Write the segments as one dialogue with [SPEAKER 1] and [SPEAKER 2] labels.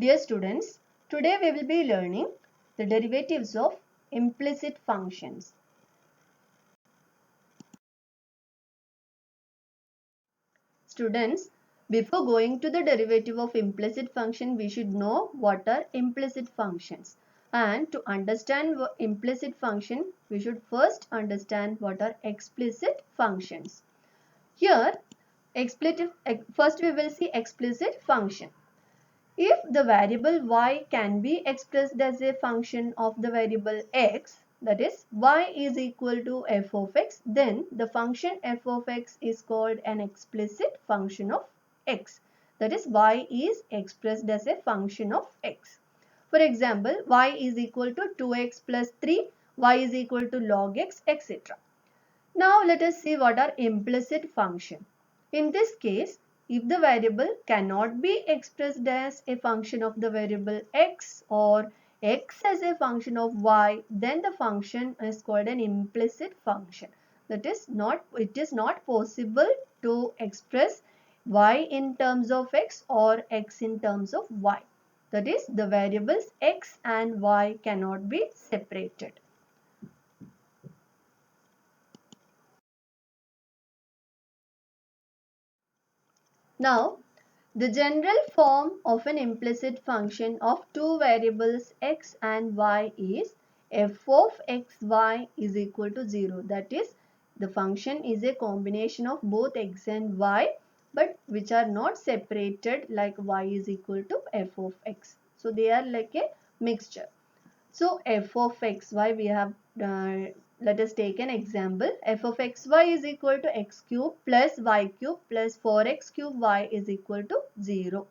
[SPEAKER 1] Dear students, today we will be learning the derivatives of implicit functions. Students, before going to the derivative of implicit function, we should know what are implicit functions. And to understand implicit function, we should first understand what are explicit functions. Here, first we will see explicit function. If the variable y can be expressed as a function of the variable x, that is y is equal to f of x, then the function f of x is called an explicit function of x. That is y is expressed as a function of x. For example, y is equal to 2x plus 3, y is equal to log x, etc. Now let us see what are implicit function. In this case, if the variable cannot be expressed as a function of the variable x or x as a function of y, then the function is called an implicit function. That is it is not possible to express y in terms of x or x in terms of y. That is, the variables x and y cannot be separated. Now, the general form of an implicit function of two variables x and y is f of xy is equal to 0. That is, the function is a combination of both x and y, but which are not separated like y is equal to f of x. So, they are like a mixture. So, f of xy we have, let us take an example. F of xy is equal to x cube plus y cube plus 4x cube y is equal to 0.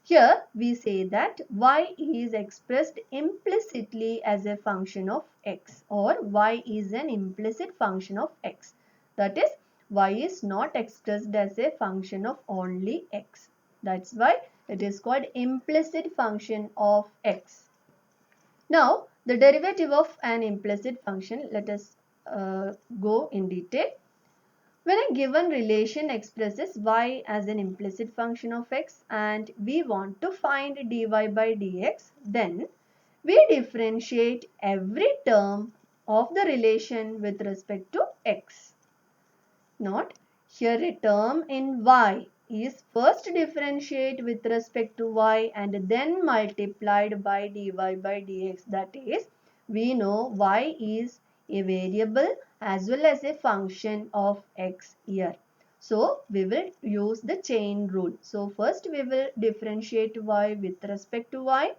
[SPEAKER 1] Here we say that y is expressed implicitly as a function of x, or y is an implicit function of x. That is, y is not expressed as a function of only x. That's why it is called implicit function of x. Now, the derivative of an implicit function, let us go in detail. When a given relation expresses y as an implicit function of x and we want to find dy by dx, then we differentiate every term of the relation with respect to x. Note, here a term in y is first differentiated with respect to y and then multiplied by dy by dx. That is, we know y is a variable as well as a function of x here. So, we will use the chain rule. So, first we will differentiate y with respect to y.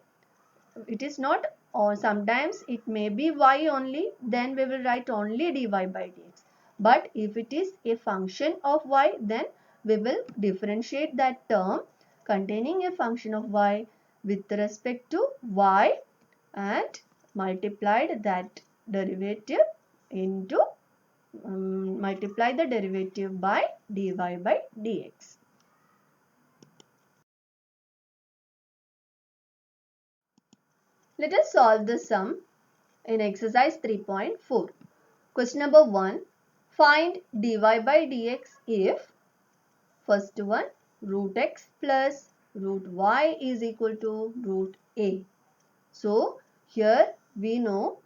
[SPEAKER 1] It is not, or sometimes it may be y only, then we will write only dy by dx. But if it is a function of y, then we will differentiate that term containing a function of y with respect to y and multiplied that derivative into multiply the derivative by dy by dx. Let us solve the sum in exercise 3.4. Question number 1. Find dy by dx if first one root x plus root y is equal to root a. So, here we know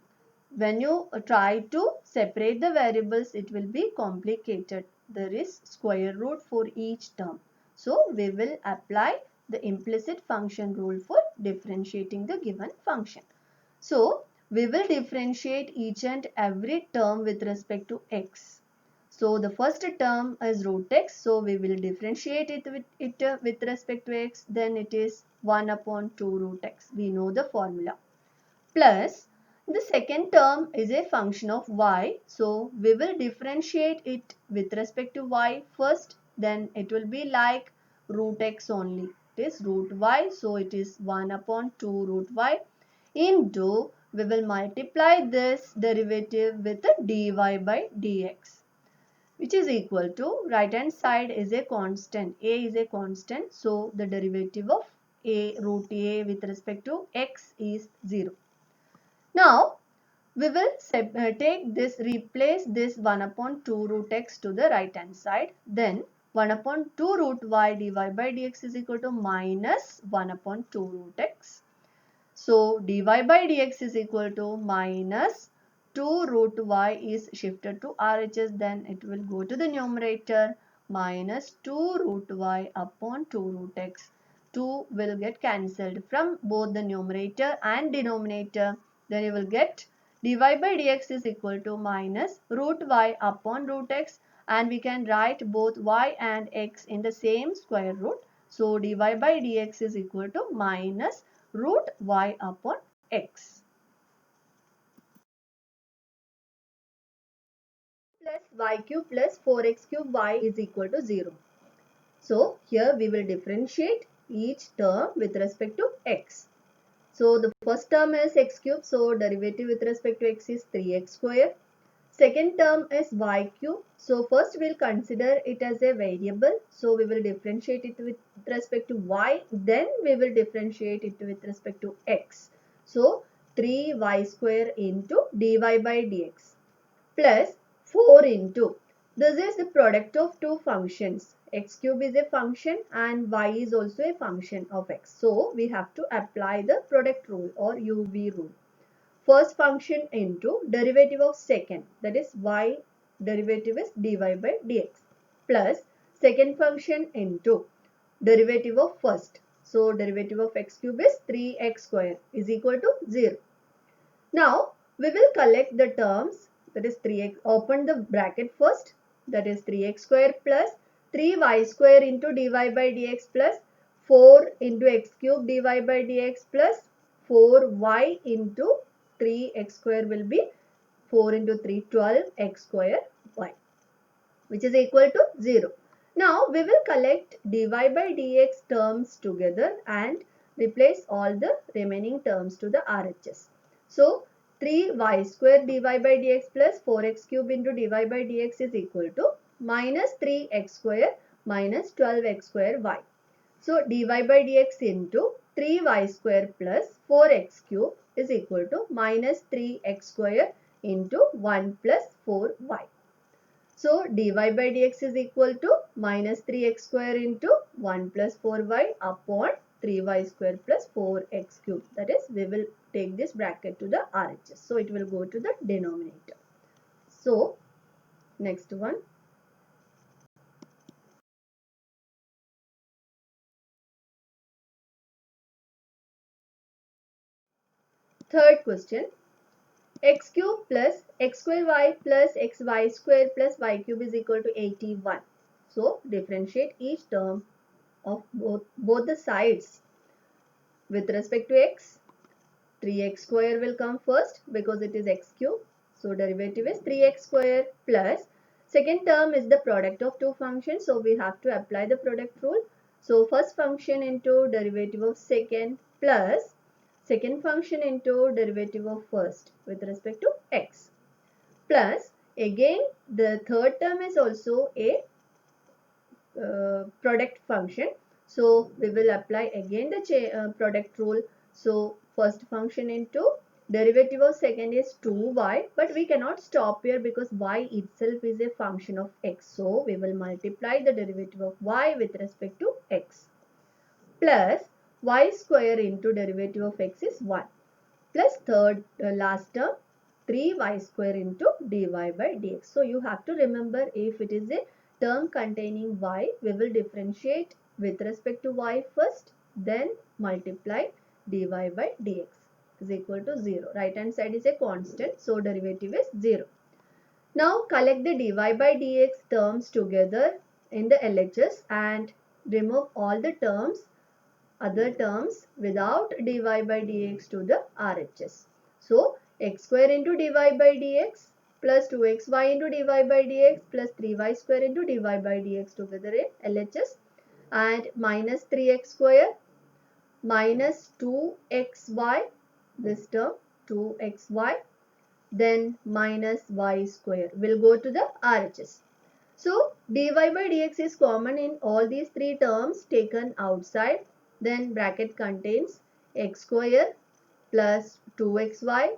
[SPEAKER 1] when you try to separate the variables, it will be complicated. There is square root for each term. So, we will apply the implicit function rule for differentiating the given function. So, we will differentiate each and every term with respect to x. So, the first term is root x. So, we will differentiate it with respect to x. Then it is 1 upon 2 root x. We know the formula. Plus, the second term is a function of y. So, we will differentiate it with respect to y first. Then it will be like root x only. It is root y. So, it is 1 upon 2 root y into, we will multiply this derivative with a dy by dx, which is equal to, right hand side is a constant, a is a constant, so the derivative of a root a with respect to x is 0. Now, we will take this, replace this 1 upon 2 root x to the right hand side. Then 1 upon 2 root y dy by dx is equal to minus 1 upon 2 root x. So dy by dx is equal to minus 2 root y is shifted to RHS, then it will go to the numerator, minus 2 root y upon 2 root x. 2 will get cancelled from both the numerator and denominator. Then you will get dy by dx is equal to minus root y upon root x, and we can write both y and x in the same square root. So dy by dx is equal to minus root y upon x plus y cube plus 4x cube y is equal to 0. So here we will differentiate each term with respect to x. So the first term is x cube, so derivative with respect to x is 3x square. Second term is y cube. So first we'll consider it as a variable. So we will differentiate it with respect to y. Then we will differentiate it with respect to x. So 3y square into dy by dx plus 4 into, this is the product of two functions. X cube is a function and y is also a function of x. So we have to apply the product rule or UV rule. First function into derivative of second, that is y derivative is dy by dx, plus second function into derivative of first. So derivative of x cube is 3x square is equal to 0. Now we will collect the terms, that is 3x, open the bracket first, that is 3x square plus 3y square into dy by dx plus 4 into x cube dy by dx plus 4y into 3x square will be 4 into 3, 12x square y, which is equal to 0. Now we will collect dy by dx terms together and replace all the remaining terms to the RHS. So 3y square dy by dx plus 4x cube into dy by dx is equal to minus 3x square minus 12x square y. So dy by dx into 3y square plus 4x cube is equal to minus 3x square into 1 plus 4y. So dy by dx is equal to minus 3x square into 1 plus 4y upon 3y square plus 4x cube. That is, we will take this bracket to the RHS. So it will go to the denominator. So next one. Third question. X cube plus x square y plus xy square plus y cube is equal to 81. So differentiate each term of both the sides. With respect to x, 3x square will come first because it is x cube. So derivative is 3x square plus second term is the product of two functions. So we have to apply the product rule. So first function into derivative of second plus second function into derivative of first with respect to x, plus again the third term is also a product function. So we will apply again the product rule. So first function into derivative of second is 2y, but we cannot stop here because y itself is a function of x. So we will multiply the derivative of y with respect to x, plus y square into derivative of x is 1, plus third last term 3y square into dy by dx. So you have to remember, if it is a term containing y, we will differentiate with respect to y first, then multiply dy by dx is equal to 0. Right hand side is a constant, so derivative is 0. Now collect the dy by dx terms together in the LHS and remove all the terms, other terms without dy by dx to the RHS. So x square into dy by dx plus 2xy into dy by dx plus 3y square into dy by dx together in LHS, and minus 3x square minus 2xy, this term 2xy, then minus y square will go to the RHS. So dy by dx is common in all these three terms taken outside. Then bracket contains x square plus 2xy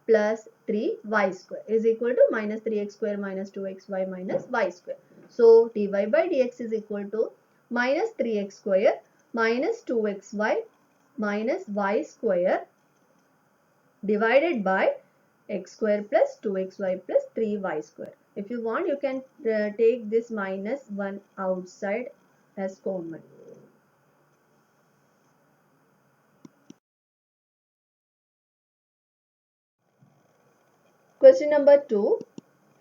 [SPEAKER 1] plus 3y square is equal to minus 3x square minus 2xy minus y square. So dy by dx is equal to minus 3x square minus 2xy minus y square divided by x square plus 2xy plus 3y square. If you want, you can take this minus 1 outside as common. Question number 2.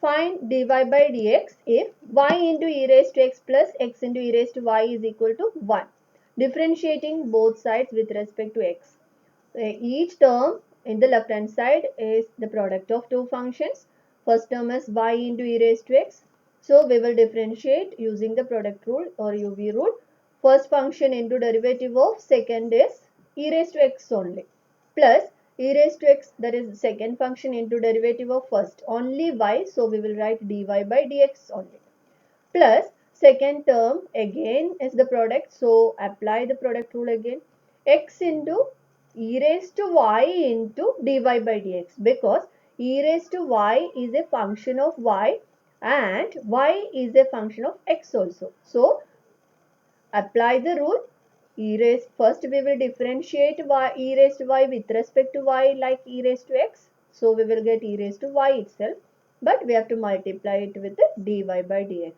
[SPEAKER 1] Find dy by dx if y into e raised to x plus x into e raised to y is equal to 1. Differentiating both sides with respect to x. Each term in the left hand side is the product of two functions. First term is y into e raised to x. So we will differentiate using the product rule or UV rule. First function into derivative of second is e raised to x only, plus e raised to x, that is second function, into derivative of first only y. So we will write dy by dx only, plus second term again is the product. So apply the product rule again, x into e raised to y into dy by dx, because e raised to y is a function of y and y is a function of x also. So apply the rule. First we will differentiate e raised to y with respect to y like e raised to x. So we will get e raised to y itself, but we have to multiply it with the dy by dx,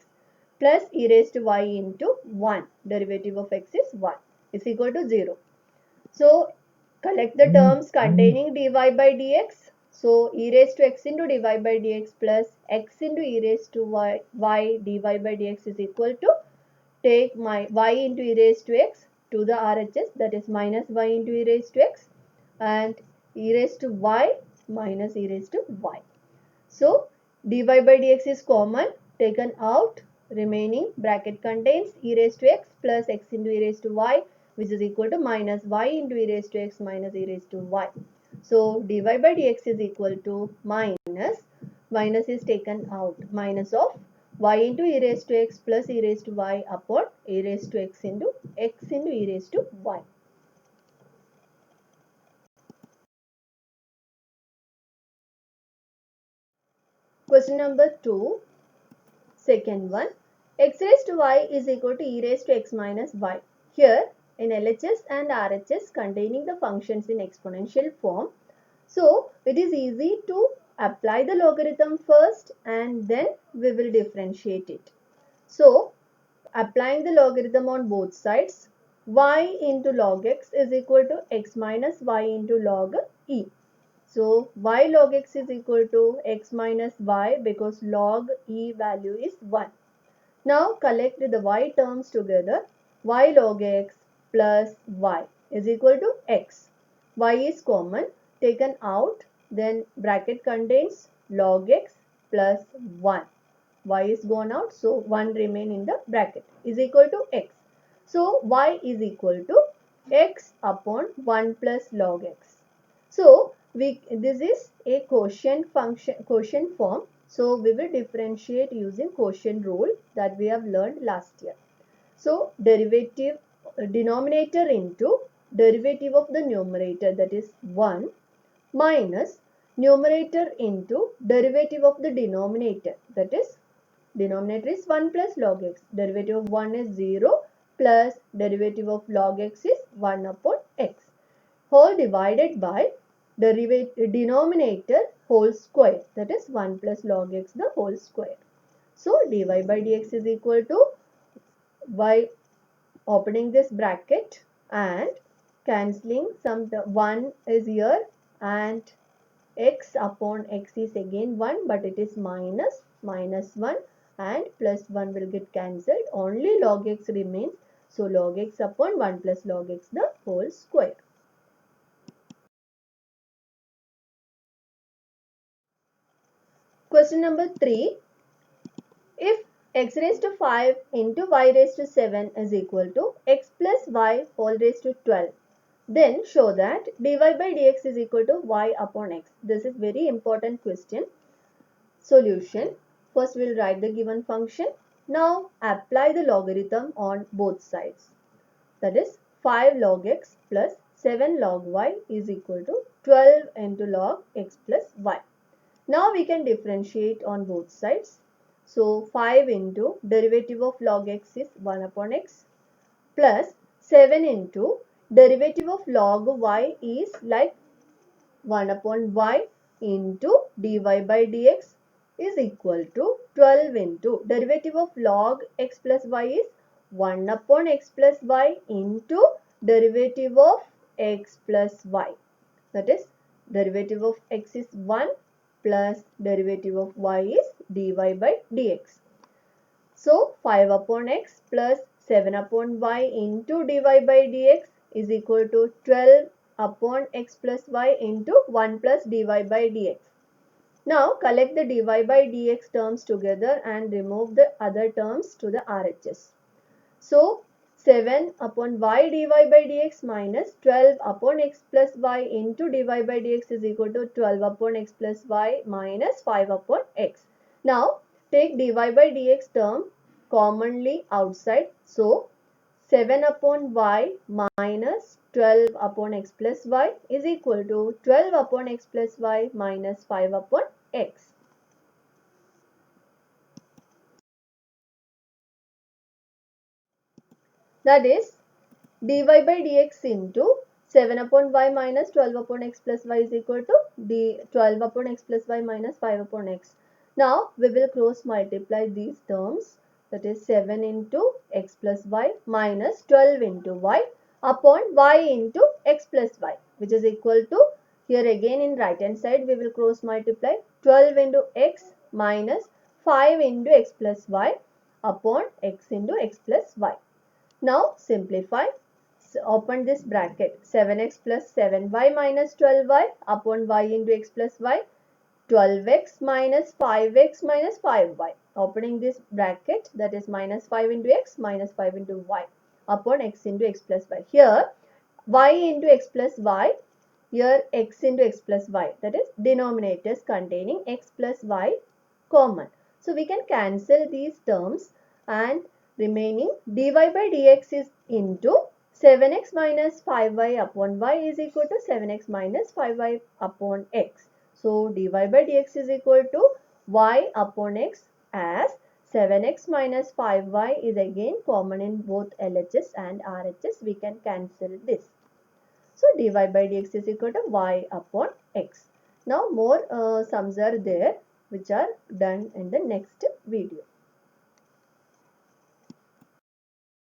[SPEAKER 1] plus e raised to y into 1, derivative of x is 1, is equal to 0. So collect the terms containing dy by dx. So e raised to x into dy by dx plus x into e raised to y dy by dx is equal to, take my y into e raised to x to the RHS, that is minus y into e raised to x, and e raised to y minus e raised to y. So dy by dx is common, taken out, remaining bracket contains e raised to x plus x into e raised to y, which is equal to minus y into e raised to x minus e raised to y. So dy by dx is equal to minus is taken out, minus of y into e raised to x plus e raised to y upon e raised to x into e raised to y. Question number 2, second one. X raised to y is equal to e raised to x minus y. Here in LHS and RHS containing the functions in exponential form, so it is easy to apply the logarithm first and then we will differentiate it. So applying the logarithm on both sides, y into log x is equal to x minus y into log e. So y log x is equal to x minus y because log e value is 1. Now collect the y terms together. Y log x plus y is equal to x. Y is common, taken out, then bracket contains log x plus 1. Y is gone out, so 1 remain in the bracket, is equal to x. So y is equal to x upon 1 plus log x. So this is a quotient function, quotient form. So we will differentiate using quotient rule that we have learned last year. So derivative denominator into derivative of the numerator, that is 1, minus numerator into derivative of the denominator, that is denominator is 1 plus log x. Derivative of 1 is 0 plus derivative of log x is 1 upon x, whole divided by denominator whole square, that is 1 plus log x the whole square. So dy by dx is equal to, by opening this bracket and cancelling some, 1 is here and x upon x is again 1, but it is minus 1 and plus 1 will get cancelled, only log x remains. So log x upon 1 plus log x the whole square. Question number 3. If x raised to 5 into y raised to 7 is equal to x plus y whole raised to 12, then show that dy by dx is equal to y upon x. This is very important question. Solution. First we will write the given function. Now apply the logarithm on both sides. That is 5 log x plus 7 log y is equal to 12 into log x plus y. Now we can differentiate on both sides. So 5 into derivative of log x is 1 upon x plus 7 into derivative of log y is like 1 upon y into dy by dx is equal to 12 into derivative of log x plus y is 1 upon x plus y into derivative of x plus y. That is derivative of x is 1 plus derivative of y is dy by dx. So 5 upon x plus 7 upon y into dy by dx is equal to 12 upon x plus y into 1 plus dy by dx. Now collect the dy by dx terms together and remove the other terms to the RHS. So 7 upon y dy by dx minus 12 upon x plus y into dy by dx is equal to 12 upon x plus y minus 5 upon x. Now take dy by dx term commonly outside. So 7 upon y minus 12 upon x plus y is equal to 12 upon x plus y minus 5 upon x. That is dy by dx into 7 upon y minus 12 upon x plus y is equal to 12 upon x plus y minus 5 upon x. Now we will cross multiply these terms, that is 7 into x plus y minus 12 into y upon y into x plus y, which is equal to, here again in right hand side we will cross multiply 12 into x minus 5 into x plus y upon x into x plus y. Now simplify. So open this bracket, 7x plus 7y minus 12y upon y into x plus y, 12x minus 5x minus 5y. Opening this bracket, that is minus 5 into x minus 5 into y upon x into x plus y. Here y into x plus y, here x into x plus y, that is denominators containing x plus y common. So we can cancel these terms and remaining dy by dx is into 7x minus 5y upon y is equal to 7x minus 5y upon x. So dy by dx is equal to y upon x, as 7x minus 5y is again common in both LHS and RHS. We can cancel this. So dy by dx is equal to y upon x. Now more sums are there which are done in the next video.